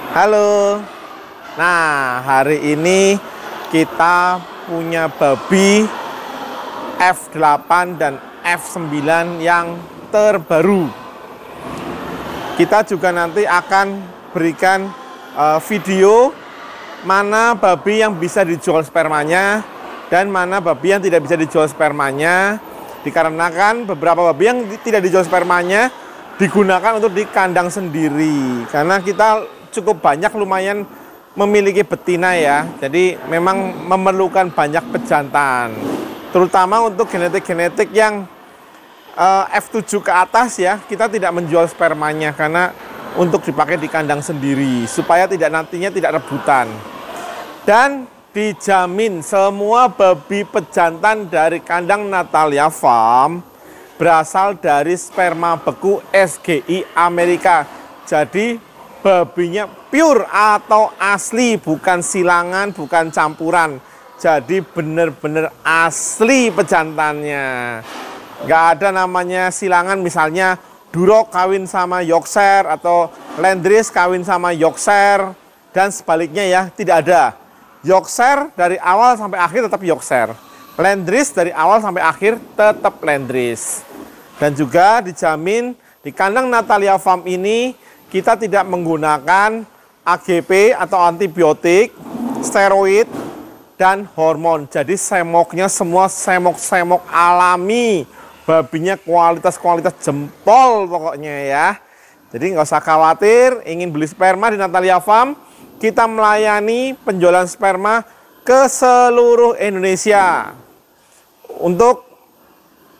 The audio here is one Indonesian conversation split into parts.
Halo. Nah, hari ini kita punya babi F8 dan F9 yang terbaru. Kita juga nanti akan berikan video mana babi yang bisa dijual spermanya dan mana babi yang tidak bisa dijual spermanya. Dikarenakan beberapa babi yang tidak dijual spermanya digunakan untuk di kandang sendiri. Karena kita cukup banyak, lumayan memiliki betina ya. Jadi memang memerlukan banyak pejantan. Terutama untuk genetik-genetik yang F7 ke atas ya, kita tidak menjual spermanya karena untuk dipakai di kandang sendiri supaya nantinya tidak rebutan. Dan dijamin semua babi pejantan dari kandang Natalia Farm berasal dari sperma beku SGI Amerika. Jadi babinya pure atau asli, bukan silangan, bukan campuran. Jadi benar-benar asli pejantannya. Nggak ada namanya silangan, misalnya Duroc kawin sama Yorkshire atau Landrace kawin sama Yorkshire dan sebaliknya ya, tidak ada. Yorkshire dari awal sampai akhir tetap Yorkshire. Landrace dari awal sampai akhir tetap Landrace. Dan juga dijamin di kandang Natalia Farm ini kita tidak menggunakan AGP atau antibiotik, steroid, dan hormon. Jadi semoknya semua semok-semok alami. Babinya kualitas jempol pokoknya ya. Jadi nggak usah khawatir, ingin beli sperma di Natalia Farm, kita melayani penjualan sperma ke seluruh Indonesia. Untuk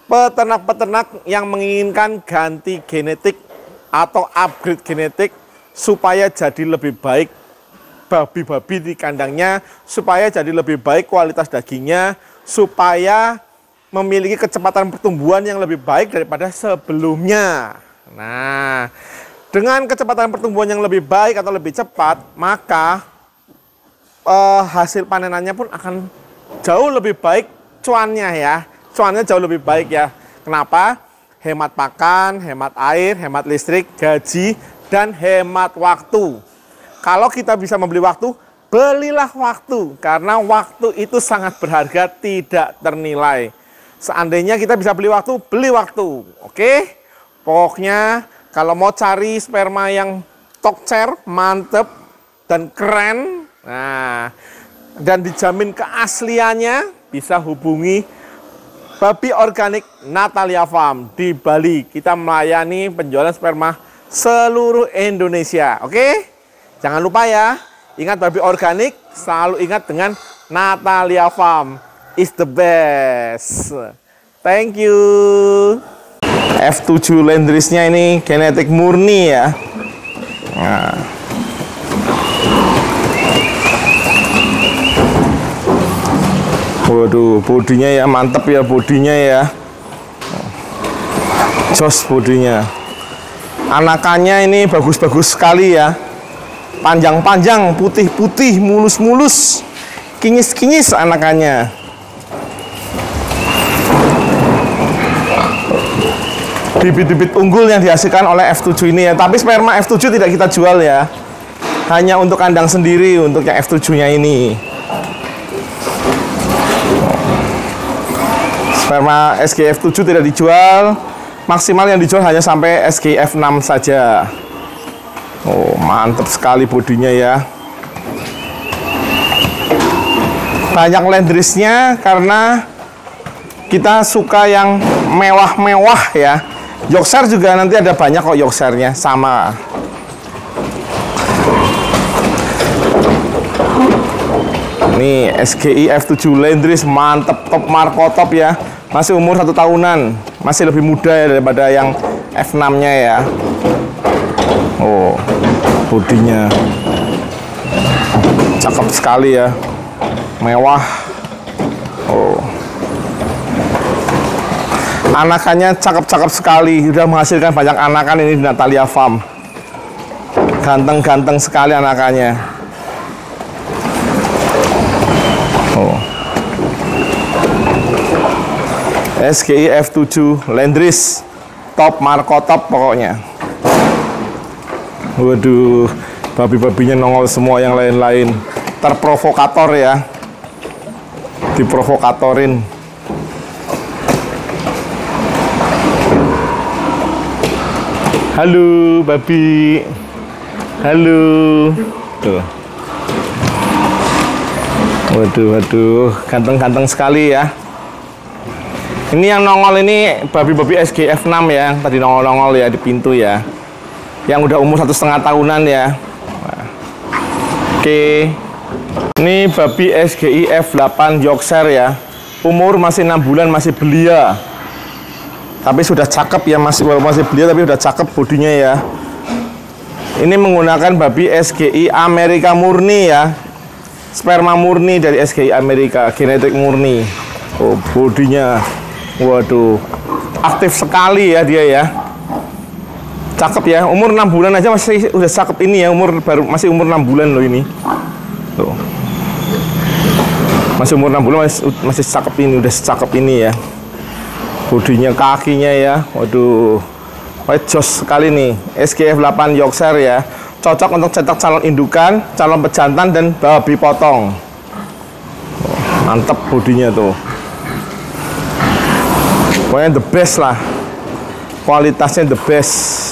peternak-peternak yang menginginkan ganti genetik atau upgrade genetik supaya jadi lebih baik babi-babi di kandangnya, supaya jadi lebih baik kualitas dagingnya, supaya memiliki kecepatan pertumbuhan yang lebih baik daripada sebelumnya. Nah, dengan kecepatan pertumbuhan yang lebih baik atau lebih cepat, maka hasil panenannya pun akan jauh lebih baik cuannya ya. Cuannya jauh lebih baik ya. Kenapa? Hemat pakan, hemat air, hemat listrik, gaji, dan hemat waktu. Kalau kita bisa membeli waktu, belilah waktu. Karena waktu itu sangat berharga, tidak ternilai. Seandainya kita bisa beli waktu, beli waktu. Oke? Pokoknya kalau mau cari sperma yang tokcer, mantep, dan keren, nah, dan dijamin keasliannya, bisa hubungi Babi Organik Natalia Farm di Bali. Kita melayani penjualan sperma seluruh Indonesia. Oke? Jangan lupa ya, ingat babi organik, selalu ingat dengan Natalia Farm is the best. Thank you. F7 Landrace-nya ini genetik murni ya. Nah. Waduh, bodinya ya mantep ya, bodinya ya. Jos bodinya. Anakannya ini bagus-bagus sekali ya. Panjang-panjang, putih-putih, mulus-mulus. Kinyis-kinyis anakannya. Bibit-bibit unggul yang dihasilkan oleh F7 ini ya. Tapi sperma F7 tidak kita jual ya. Hanya untuk kandang sendiri, untuk yang F7-nya ini. Sperma SGF7 tidak dijual. Maksimal yang dijual hanya sampai SGF6 saja. Oh, mantap sekali bodinya ya. Banyak Landrace-nya karena kita suka yang mewah-mewah ya. Yorkshire juga nanti ada banyak kok Yorkshire-nya, sama. Nih SGI F7 Landrace mantep, top markotop ya. Masih umur 1 tahunan, masih lebih muda ya daripada yang F6-nya ya. Oh, bodinya cakep sekali ya, mewah. Oh, anakannya cakep-cakep sekali, sudah menghasilkan banyak anakan ini di Natalia Farm. Ganteng-ganteng sekali anakannya. Oh, SGI F7 Landrace top markotop pokoknya. Waduh, Babi-babinya nongol semua, yang lain-lain terprovokator ya, diprovokatorin. Halo babi, halo. Tuh. Waduh, ganteng-ganteng sekali ya. Ini yang nongol ini babi-babi SGF 6 ya, yang tadi nongol-nongol ya di pintu ya, yang udah umur 1,5 tahunan ya. Nah. Oke, ini babi SGI F8 Yorkshire ya, umur masih 6 bulan, masih belia, tapi sudah cakep ya, masih belia tapi udah cakep bodinya ya. Ini menggunakan babi SGI Amerika murni ya, sperma murni dari SGI Amerika, genetik murni. Oh, bodinya, waduh, aktif sekali ya dia ya, cakep ya. Umur 6 bulan aja masih udah cakep ini ya, masih umur 6 bulan loh ini. Tuh. Masih umur 6 bulan masih cakep ini, udah secakep ini ya. Bodinya, kakinya ya, waduh, jos sekali nih. SGF 8 Yorkshire ya, cocok untuk cetak calon indukan, calon pejantan, dan babi potong. Mantep bodinya tuh, pokoknya the best lah, kualitasnya the best.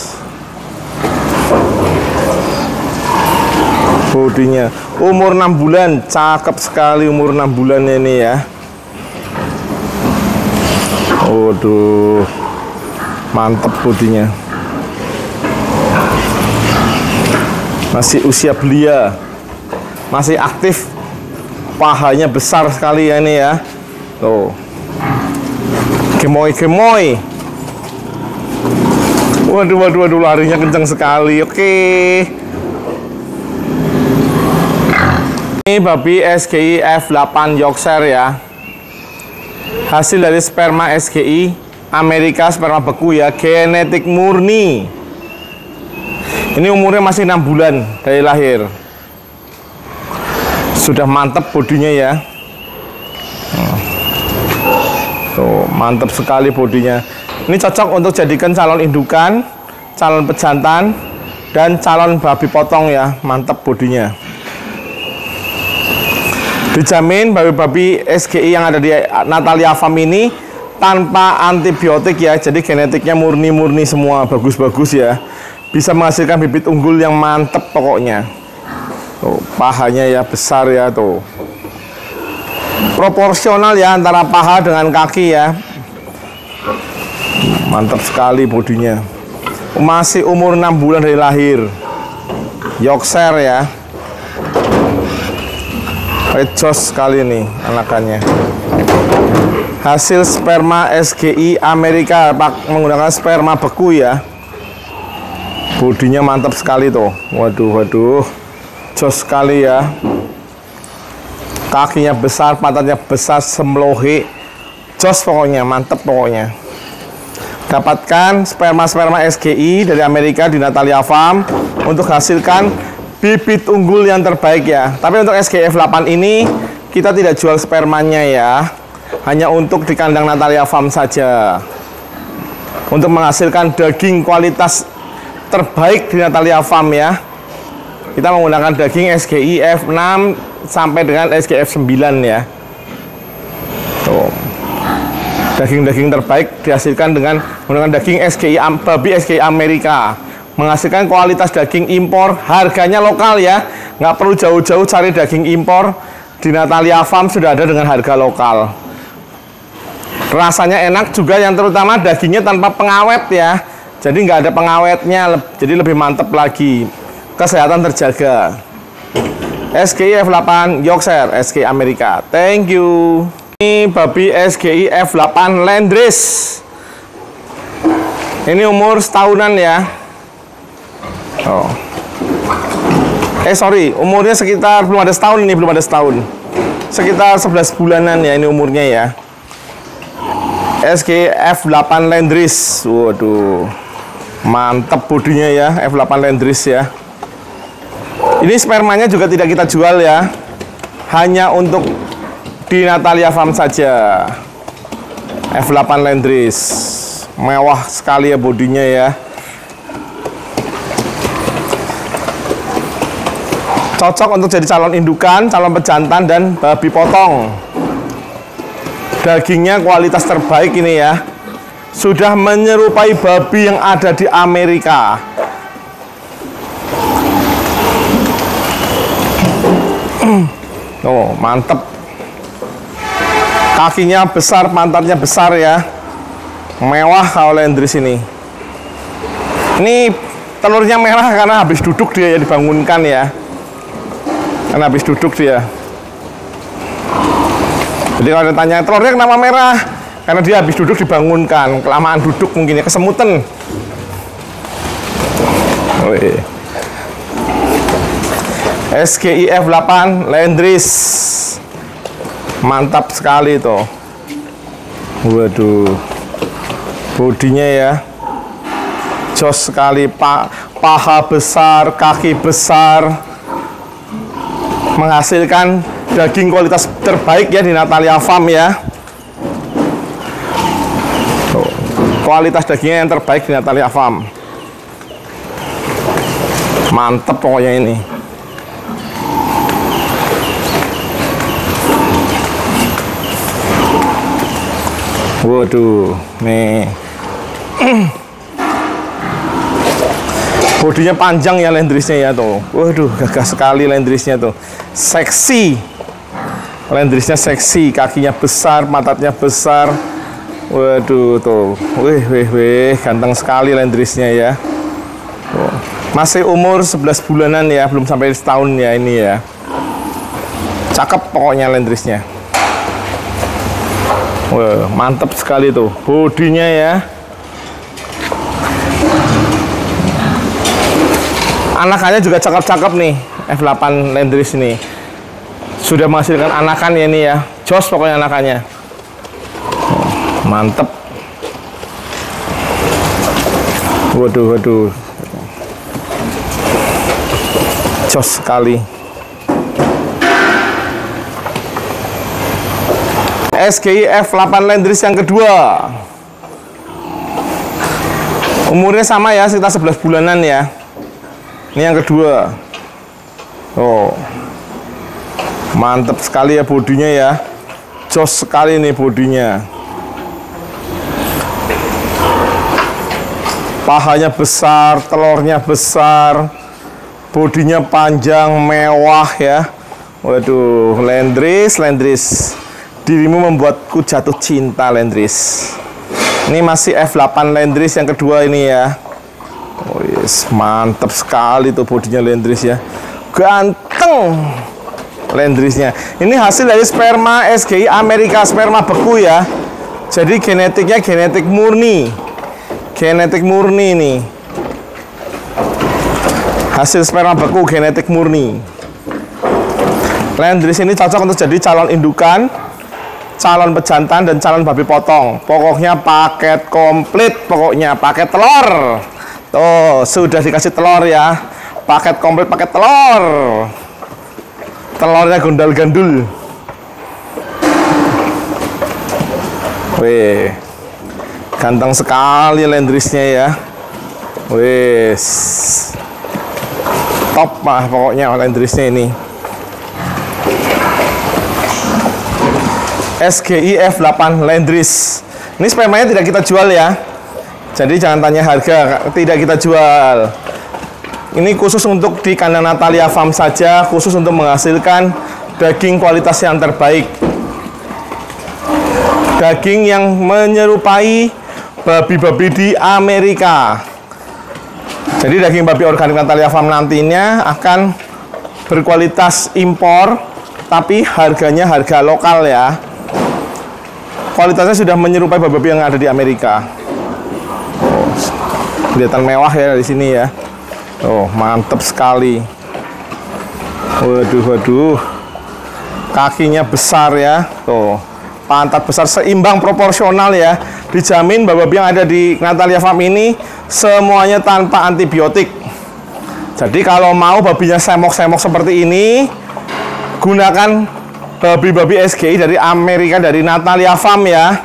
Bodinya umur 6 bulan, cakep sekali umur 6 bulan ini ya. Waduh, mantep bodinya, masih usia belia, masih aktif, pahanya besar sekali ya ini ya. Tuh, gemoy. Waduh, larinya kencang sekali. Oke. Ini babi SGI F8 Yorkshire ya, hasil dari sperma SGI Amerika, sperma beku ya, genetik murni. Ini umurnya masih 6 bulan dari lahir. Sudah mantep bodinya ya. Tuh, mantep sekali bodinya. Ini cocok untuk jadikan calon indukan, calon pejantan, dan calon babi potong ya. Mantep bodinya. Dijamin babi-babi SGI yang ada di Natalia Farm ini tanpa antibiotik ya. Jadi genetiknya murni semua, bagus-bagus ya. Bisa menghasilkan bibit unggul yang mantep pokoknya. Tuh, pahanya ya besar ya tuh. Proporsional ya antara paha dengan kaki ya. Mantap sekali bodinya. Masih umur 6 bulan dari lahir. Yorkshire ya. Jos sekali nih anakannya. Hasil sperma SGI Amerika, menggunakan sperma beku ya. Bodinya mantap sekali tuh. Waduh, jos sekali ya. Kakinya besar, pantatnya besar, semlohe, jos pokoknya, mantep pokoknya. Dapatkan sperma SGI dari Amerika di Natalia Farm untuk hasilkan bibit unggul yang terbaik ya. Tapi untuk SGF 8 ini kita tidak jual spermanya ya, hanya untuk di kandang Natalia Farm saja, untuk menghasilkan daging kualitas terbaik di Natalia Farm ya. Kita menggunakan daging SGI F6 sampai dengan SGF 9 ya. Tuh. Daging-daging terbaik dihasilkan dengan menggunakan daging SGI babi SGI Amerika, menghasilkan kualitas daging impor, harganya lokal ya, nggak perlu jauh-jauh cari daging impor. Di Natalia Farm sudah ada dengan harga lokal. Rasanya enak juga, yang terutama dagingnya tanpa pengawet ya, jadi nggak ada pengawetnya, jadi lebih mantep lagi, kesehatan terjaga. SGI F8 Yorkshire, SGI Amerika. Thank you. Ini babi SGI F8 Landrace. Ini umur setahunan ya. Oh. Sorry, umurnya sekitar belum ada setahun ini, belum ada setahun. Sekitar 11 bulanan ya ini umurnya ya. SGI F8 Landrace. Waduh. Mantap bodinya ya, F8 Landrace ya. Ini spermanya juga tidak kita jual ya, hanya untuk di Natalia Farm saja. F8 Landrace, mewah sekali ya bodinya ya. Cocok untuk jadi calon indukan, calon pejantan, dan babi potong. Dagingnya kualitas terbaik ini ya. Sudah menyerupai babi yang ada di Amerika. Oh, mantep. Kakinya besar, pantatnya besar ya. Mewah kalau Landrace ini. Ini telurnya merah karena habis duduk dia ya, dibangunkan ya. Karena habis duduk dia. Jadi kalau ditanya telurnya kenapa merah, karena dia habis duduk dibangunkan, kelamaan duduk mungkin ya, kesemutan. SGI F8 Landrace, mantap sekali tuh. Waduh, bodinya ya jos sekali, paha besar, kaki besar, menghasilkan daging kualitas terbaik ya di Natalia Farm ya. Kualitas dagingnya yang terbaik di Natalia Farm. Mantep pokoknya ini. Waduh, nih. Bodinya panjang ya Landrace-nya ya tuh. Waduh, gagah sekali Landrace-nya tuh. Seksi. Landrace-nya seksi, kakinya besar, pantatnya besar. Waduh tuh. Wih, ganteng sekali Landrace-nya ya. Tuh. Masih umur 11 bulanan ya, belum sampai setahun ya ini ya. Cakep pokoknya Landrace-nya. Wah, mantap sekali tuh bodinya ya. Anakannya juga cakep-cakep nih, F8 Landrace ini. Sudah menghasilkan anakan ya ini ya. Jos pokoknya anakannya. Mantep. Waduh. Jos sekali. SGI F8 Landrace yang kedua. Umurnya sama ya, sekitar 11 bulanan ya. Ini yang kedua. Oh, mantap sekali ya bodinya ya. Jos sekali nih bodinya. Pahanya besar, telurnya besar, bodinya panjang, mewah ya. Waduh, Landrace. Dirimu membuatku jatuh cinta Landrace. Ini masih F8 Landrace yang kedua ini ya. Oh yes, mantap sekali tuh bodinya Landrace ya. Ganteng Landrace-nya. Ini hasil dari sperma SGI Amerika, sperma beku ya. Jadi genetiknya genetik murni. Genetik murni nih. Hasil sperma beku, genetik murni. Landrace ini cocok untuk jadi calon indukan, calon pejantan, dan calon babi potong. Pokoknya paket komplit, pokoknya paket telur. Tuh, sudah dikasih telur ya. Paket komplit, paket telur. Telurnya gondal-gandul. Wih, ganteng sekali Landrace-nya ya. Wih, top lah pokoknya Landrace-nya ini. SGI F8 Landrace. Ini spermanya tidak kita jual ya. Jadi jangan tanya harga, tidak kita jual. Ini khusus untuk di kandang Natalia Farm saja, khusus untuk menghasilkan daging kualitas yang terbaik. Daging yang menyerupai babi-babi di Amerika. Jadi daging babi organik Natalia Farm nantinya akan berkualitas impor, tapi harganya harga lokal ya. Kualitasnya sudah menyerupai babi-babi yang ada di Amerika. Oh, kelihatan mewah ya di sini ya. Oh, mantap sekali. Waduh. Kakinya besar ya. Tuh, pantat besar, seimbang, proporsional ya. Dijamin babi-babi yang ada di Natalia Farm ini semuanya tanpa antibiotik. Jadi kalau mau babinya semok-semok seperti ini, gunakan babi-babi SGI dari Amerika, dari Natalia Farm ya.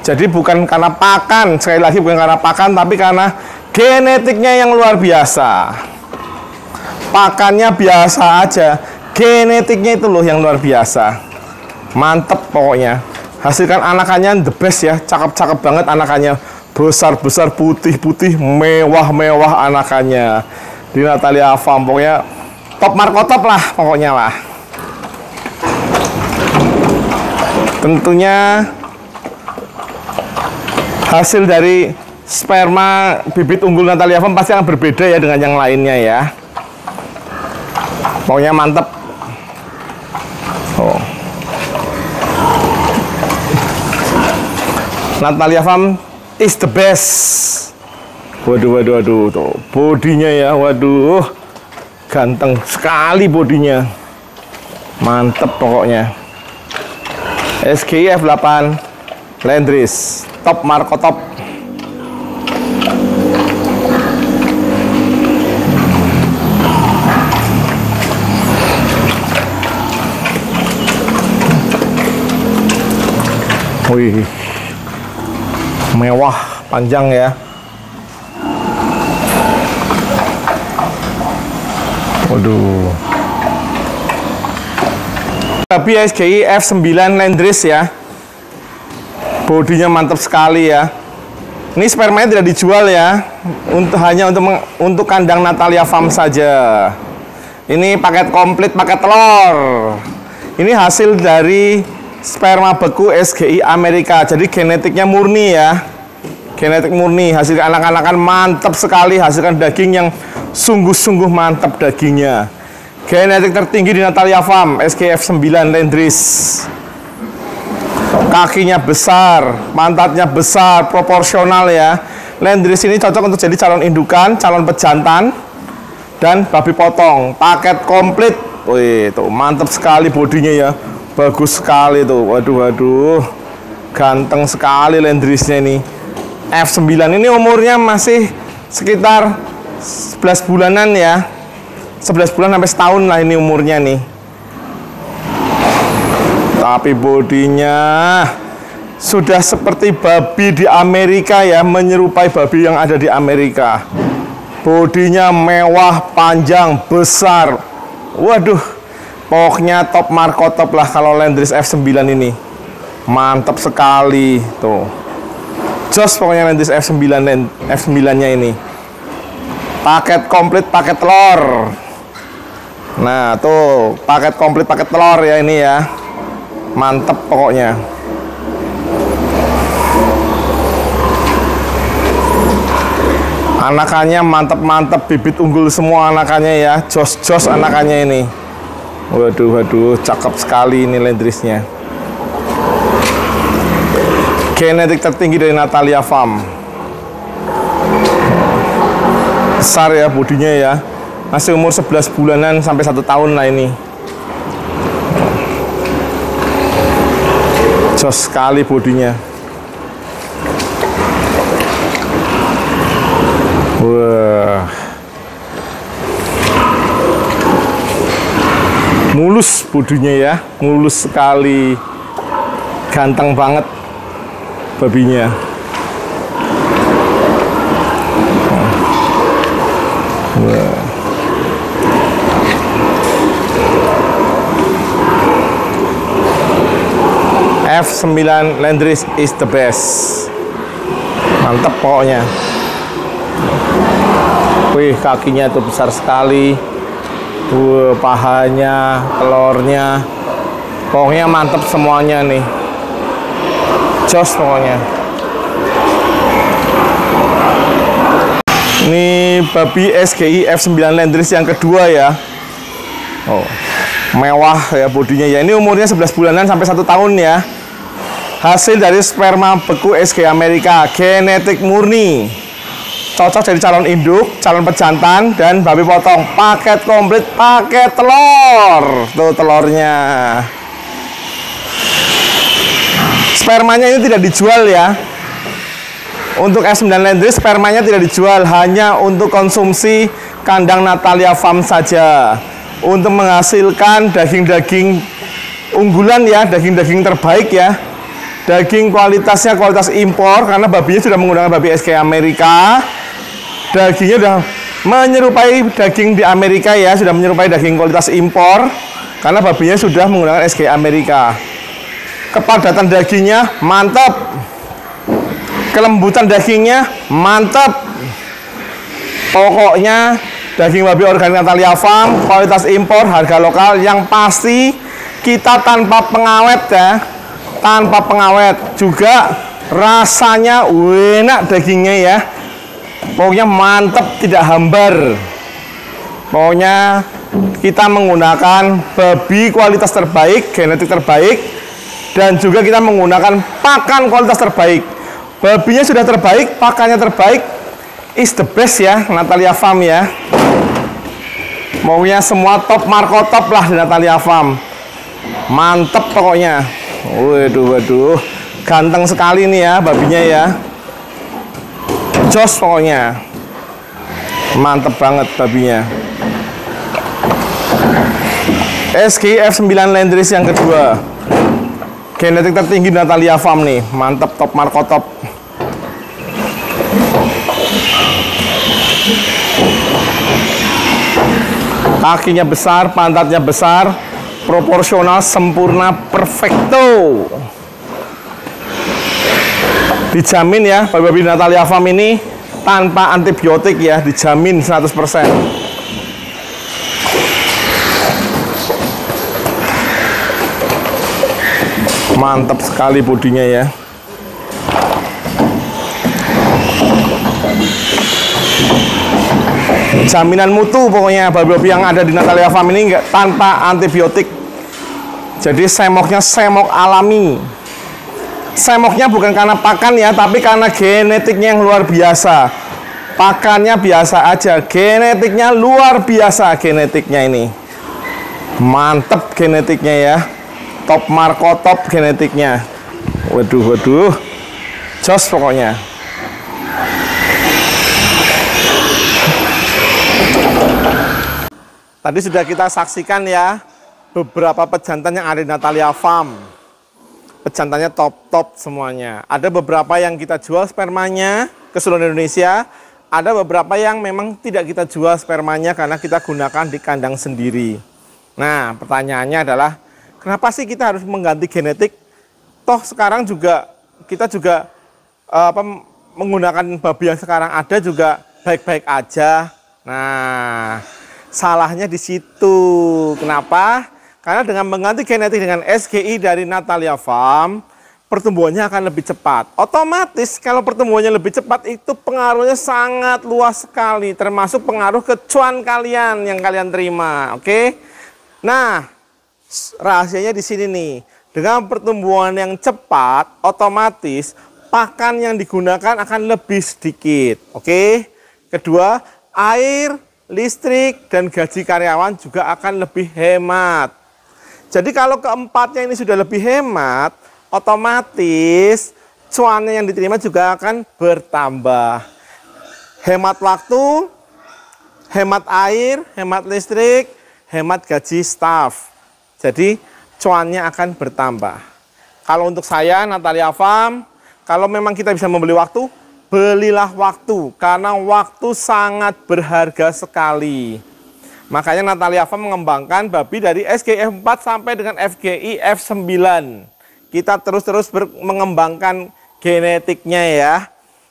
Jadi bukan karena pakan, sekali lagi bukan karena pakan, tapi karena genetiknya yang luar biasa. pakannya biasa aja. Genetiknya itu loh yang luar biasa. Mantep pokoknya. Hasilkan anakannya the best ya. Cakep-cakep banget anakannya. Besar-besar, putih-putih, mewah-mewah anakannya. Di Natalia Farm pokoknya top markotop lah pokoknya lah. Tentunya hasil dari sperma bibit unggul Natalia Farm pasti akan berbeda ya dengan yang lainnya ya. Pokoknya mantep. Oh. Natalia Farm is the best. Waduh, waduh, waduh, tuh bodinya ya, waduh, ganteng sekali bodinya, mantep pokoknya. SGI F8 Landrace, top markotop. Wih, mewah, panjang ya. Waduh. Tapi SGI F9 Landrace ya. Bodinya mantap sekali ya. Ini spermanya tidak dijual ya. Hanya untuk kandang Natalia Farm saja. Ini paket komplit, paket telur. Ini hasil dari sperma beku SGI Amerika. Jadi genetiknya murni ya. Genetik murni, hasil anak-anakan mantap sekali, hasilkan daging yang sungguh-sungguh mantap dagingnya. Genetik tertinggi di Natalia Farm, SGF 9 Landrace. Kakinya besar, pantatnya besar, proporsional ya. Landrace ini cocok untuk jadi calon indukan, calon pejantan, dan babi potong. Paket komplit. Wih, tuh mantap sekali bodinya ya. Bagus sekali tuh. Waduh, waduh. Ganteng sekali Landrace-nya ini. F9 ini umurnya masih sekitar 11 bulanan ya. 11 bulan sampai setahun lah ini umurnya nih. Tapi bodinya sudah seperti babi di Amerika ya, menyerupai babi yang ada di Amerika. Bodinya mewah, panjang, besar. Waduh, pokoknya top markotop lah kalau Landrace F9 ini. Mantap sekali tuh. Jos pokoknya Landrace F9-nya ini. Paket komplit, paket telur. Nah, tuh paket komplit, paket telur ya ini ya. Mantep pokoknya. Anakannya mantep-mantep, bibit unggul semua anakannya ya. Jos-jos anakannya ini. Waduh, waduh, cakep sekali ini Landrace-nya. Genetik tertinggi dari Natalia Farm. Besar ya bodinya ya. Masih umur 11 bulanan sampai 1 tahun lah ini. Jos sekali bodinya. Wah. Mulus bodinya ya, mulus sekali. Ganteng banget babinya. Wah. F9 Landrace is the best. Mantap pokoknya. Wih, kakinya tuh besar sekali. Pahanya, telurnya. Pokoknya mantap semuanya nih. Jos pokoknya. Ini babi SGI F9 Landrace yang kedua ya. Oh, mewah ya bodinya ya. Ini umurnya 11 bulanan sampai 1 tahun ya. Hasil dari sperma beku SGI Amerika, genetik murni. Cocok jadi calon induk, calon pejantan, dan babi potong. Paket komplit, paket telur. Tuh telurnya. Spermanya ini tidak dijual ya. Untuk F9 Landrace spermanya tidak dijual, hanya untuk konsumsi kandang Natalia Farm saja. Untuk menghasilkan daging-daging unggulan ya, daging-daging terbaik ya. Daging kualitasnya kualitas impor, karena babinya sudah menggunakan babi SGI Amerika. Dagingnya udah menyerupai daging di Amerika ya, sudah menyerupai daging kualitas impor karena babinya sudah menggunakan SGI Amerika. Kepadatan dagingnya mantap, kelembutan dagingnya mantap. Pokoknya daging babi organik Natalia Farm, kualitas impor, harga lokal, yang pasti kita tanpa pengawet ya, tanpa pengawet, juga rasanya enak dagingnya ya. Pokoknya mantap, tidak hambar. Pokoknya kita menggunakan babi kualitas terbaik, genetik terbaik, dan juga kita menggunakan pakan kualitas terbaik. Babinya sudah terbaik, pakannya terbaik, is the best ya Natalia Farm ya. Pokoknya semua top, marko top lah di Natalia Farm. Mantep pokoknya. Waduh, ganteng sekali nih ya babinya ya. Jos pokoknya. Mantep banget babinya. SGI F9 Landrace yang kedua. Genetik tertinggi Natalia Farm nih. Mantep, top, marko top. Kakinya besar, pantatnya besar, proporsional, sempurna, perfecto. Dijamin ya, babi Natalia Farm ini tanpa antibiotik ya, dijamin 100%. Mantap sekali bodinya ya. Jaminan mutu pokoknya babi-babi yang ada di Natalia Farm ini enggak tanpa antibiotik. Jadi semoknya semok alami. Semoknya bukan karena pakan ya, tapi karena genetiknya yang luar biasa. Pakannya biasa aja, genetiknya luar biasa genetiknya ini. Mantep genetiknya ya. Top marko top genetiknya. Waduh. Jos pokoknya. Tadi sudah kita saksikan ya beberapa pejantan yang ada di Natalia Farm. Pejantannya top semuanya. Ada beberapa yang kita jual spermanya ke seluruh Indonesia. Ada beberapa yang memang tidak kita jual spermanya karena kita gunakan di kandang sendiri. Nah, pertanyaannya adalah kenapa sih kita harus mengganti genetik? Toh sekarang juga kita juga menggunakan babi yang sekarang ada juga baik-baik aja. Nah, salahnya di situ. Kenapa? Karena dengan mengganti genetik dengan SGI dari Natalia Farm, pertumbuhannya akan lebih cepat. Otomatis kalau pertumbuhannya lebih cepat itu pengaruhnya sangat luas sekali, termasuk pengaruh ke cuan kalian yang kalian terima. Oke? Nah, rahasianya di sini nih. Dengan pertumbuhan yang cepat, otomatis pakan yang digunakan akan lebih sedikit. Oke? Kedua, air, listrik, dan gaji karyawan juga akan lebih hemat. Jadi kalau keempatnya ini sudah lebih hemat, otomatis cuannya yang diterima juga akan bertambah. Hemat waktu, hemat air, hemat listrik, hemat gaji staf. Jadi cuannya akan bertambah. Kalau untuk saya, Natalia Farm, kalau memang kita bisa membeli waktu, belilah waktu. Karena waktu sangat berharga sekali. Makanya Natalia Farm mengembangkan babi dari SGI F4 sampai dengan SGI F9. Kita terus mengembangkan genetiknya ya.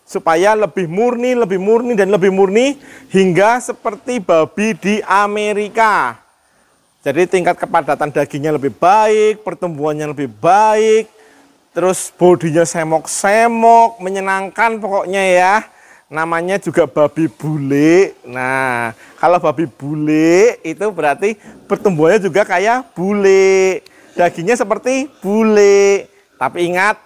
Supaya lebih murni, dan lebih murni hingga seperti babi di Amerika. Jadi tingkat kepadatan dagingnya lebih baik, pertumbuhannya lebih baik. Terus bodinya semok-semok, menyenangkan pokoknya ya. Namanya juga babi bule. Nah, kalau babi bule itu berarti pertumbuhannya juga kayak bule. Dagingnya seperti bule. Tapi ingat,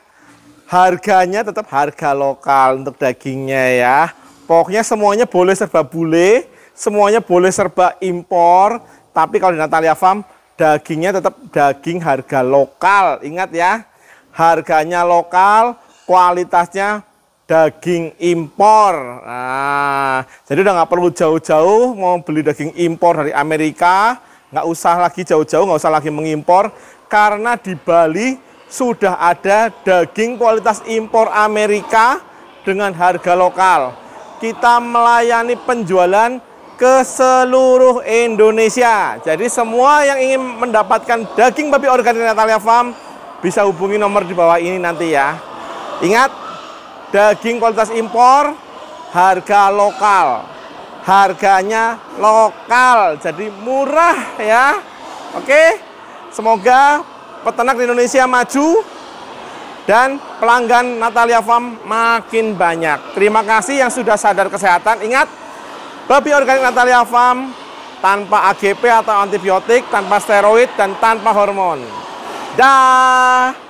harganya tetap harga lokal untuk dagingnya ya. Pokoknya semuanya boleh serba bule, semuanya boleh serba impor. Tapi kalau di Natalia Farm, dagingnya tetap daging harga lokal. Ingat ya, harganya lokal, kualitasnya daging impor. Nah, jadi udah nggak perlu jauh-jauh mau beli daging impor dari Amerika, nggak usah lagi jauh-jauh, nggak usah lagi mengimpor, karena di Bali sudah ada daging kualitas impor Amerika dengan harga lokal. Kita melayani penjualan ke seluruh Indonesia. Jadi semua yang ingin mendapatkan daging babi organik Natalia Farm bisa hubungi nomor di bawah ini nanti ya. Ingat, daging kualitas impor, harga lokal. Harganya lokal, jadi murah ya. Oke, semoga peternak di Indonesia maju dan pelanggan Natalia Farm makin banyak. Terima kasih yang sudah sadar kesehatan. Ingat, babi organik Natalia Farm tanpa AGP atau antibiotik, tanpa steroid, dan tanpa hormon. Dah.